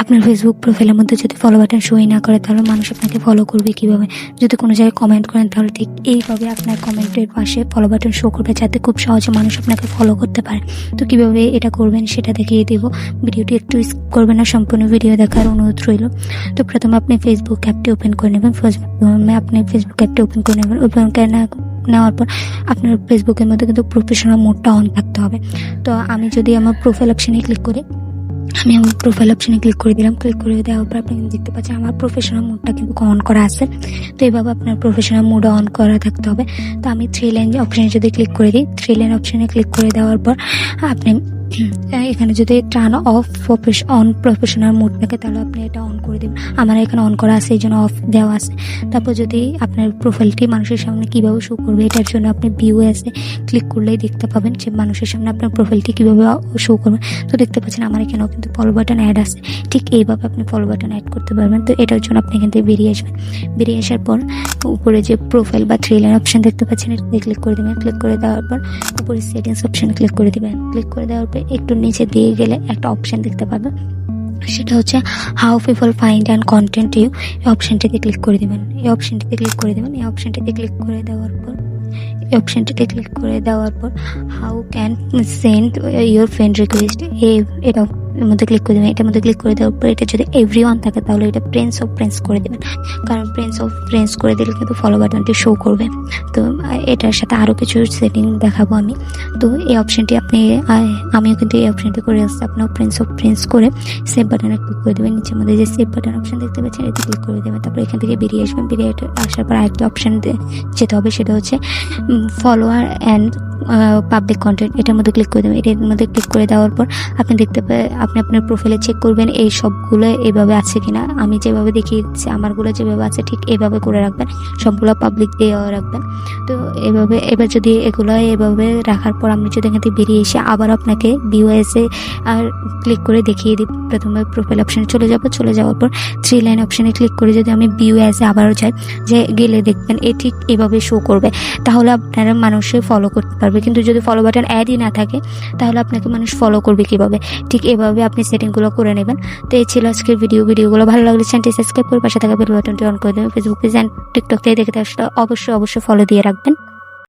আপনার ফেসবুক প্রোফাইলের মধ্যে যদি ফলো বাটন শোই না করে তাহলে মানুষ আপনাকে ফলো করবে কীভাবে? যদি কোনো জায়গায় কমেন্ট করেন তাহলে ঠিক এইভাবে আপনার কমেন্টের পাশে ফলো বাটন শো করবে, যাতে খুব সহজে মানুষ আপনাকে ফলো করতে পারে। তো কীভাবে এটা করবেন সেটা দেখিয়ে দেবো। ভিডিওটি একটু স্কিপ করবেন না, সম্পূর্ণ ভিডিও দেখার অনুরোধ রইল। তো প্রথমে আপনি ফেসবুক অ্যাপটি ওপেন করে নেবেন। আপনি ফেসবুক অ্যাপটি ওপেন করে নেবেন। ওপেন করে নেওয়ার পর আপনার ফেসবুকের মধ্যে কিন্তু প্রফেশনাল মোডটা অন থাকতে হবে। তো আমি যদি আমার প্রোফাইল অপশানে ক্লিক করি, আমি আমার প্রোফাইল অপশানে ক্লিক করে দিলাম। ক্লিক করে দেওয়ার পর আপনি দেখতে পাচ্ছেন আমার প্রফেশনাল মোডটা কিন্তু অন করা আছে। তো এইভাবে আপনার প্রফেশনাল মোড অন করা থাকতে হবে। তো আমি 3 লাইন অপশানে যদি ক্লিক করে দিই, 3 লাইন অপশানে ক্লিক করে দেওয়ার পর আপনি এখানে যদি turn off on professional mode থাকে তাহলে আপনি এটা অন করে দেবেন। আমার এখানে অন করা আছে, এই জন্য অফ দেওয়া আছে। তারপর যদি আপনার প্রোফাইলটি মানুষের সামনে কীভাবে শো করবে এটার জন্য আপনি ভিউ এসে ক্লিক করলেই দেখতে পাবেন যে মানুষের সামনে আপনার প্রোফাইলটি কীভাবে শো করবে। তো দেখতে পাচ্ছেন আমার এখানেও কিন্তু ফলো বাটন অ্যাড আছে। ঠিক এইভাবে আপনি ফলো বাটন অ্যাড করতে পারবেন। তো এটার জন্য আপনি এখান থেকে বেরিয়ে আসবেন। বেরিয়ে আসার পর উপরে যে প্রোফাইল বা 3 লাইন অপশান দেখতে পাচ্ছেন এটাতে ক্লিক করে দেবেন। ক্লিক করে দেওয়ার পর উপরে সেটিংস অপশানে ক্লিক করে দেবেন। ক্লিক করে দেওয়ার পর একটু নিচে দিয়ে গেলে একটা অপশান দেখতে পাবেন, সেটা হচ্ছে how people find and content you. এই অপশানটিতে ক্লিক করে দেবেন। এই অপশানটিতে ক্লিক করে দেওয়ার পর how can send your friend request, এটা এর মধ্যে ক্লিক করে দেবেন। এটার মধ্যে ক্লিক করে দেওয়ার পর এটা যদি এভরিওয়ান থাকে তাহলে এটা ফ্রেন্ডস অফ ফ্রেন্ডস করে দেবেন, কারণ ফ্রেন্ডস অফ ফ্রেন্ডস করে দিলে কিন্তু ফলো বাটনটি শো করবে। তো এটার সাথে আরও কিছু সেটিং দেখাবো আমি। তো এই অপশানটি আমিও কিন্তু এই অপশানটি করে আসছি। আপনার ফ্রেন্ডস অফ ফ্রেন্ডস করে সেভ বাটনে ক্লিক করে দেবেন। নিচের মধ্যে যে সেভ বাটন অপশান দেখতে পাচ্ছেন এতে ক্লিক করে দেবেন। তারপর এখান থেকে বেরিয়ে আসবেন। বেরিয়ে আসার পর আরেকটা অপশান যেতে হবে, সেটা হচ্ছে ফলোয়ার অ্যান্ড পাবলিক কন্টেন্ট। এটার মধ্যে ক্লিক করে দেবেন। এটার মধ্যে ক্লিক করে দেওয়ার পর আপনি দেখতে আপনি আপনার প্রোফাইলে চেক করবেন এই সবগুলো এভাবে আছে কিনা। আমি যেভাবে দেখিয়েছি আমারগুলো যেভাবে আছে ঠিক এভাবে করে রাখবেন, সবগুলো পাবলিক দিয়ে রাখবেন। তো এবার যদি এগুলো এভাবে রাখার পর আমি যদি এখান থেকে বেরিয়ে এসে আবার আপনাকে ভিউএসে আর ক্লিক করে দেখিয়ে দিই। প্রথমে প্রোফাইল অপশানে চলে যাওয়ার পর 3 লাইন অপশানে ক্লিক করে যদি আমি ভিউএসে আবারও যাই, যে গেলে দেখবেন এ ঠিক এভাবে শো করবে। তাহলে আপনারা মানুষে ফলো করতে পারবে। কিন্তু যদি ফলো বাটন অ্যাডই না থাকে তাহলে আপনাকে মানুষ ফলো করবে কীভাবে? ঠিক এভাবে আপনি সেটিংগুলো করে নেবেন। তো এই ছিল আজকের ভিডিওগুলো ভালো লাগলে চ্যানেলটি সাবস্ক্রাইব করে পাশে থাকা বেল বাটনটি অন করে দেবেন। ফেসবুক পেজ অ্যান্ড টিকটক থেকে দেখে আসলে অবশ্যই ফলো দিয়ে রাখবেন।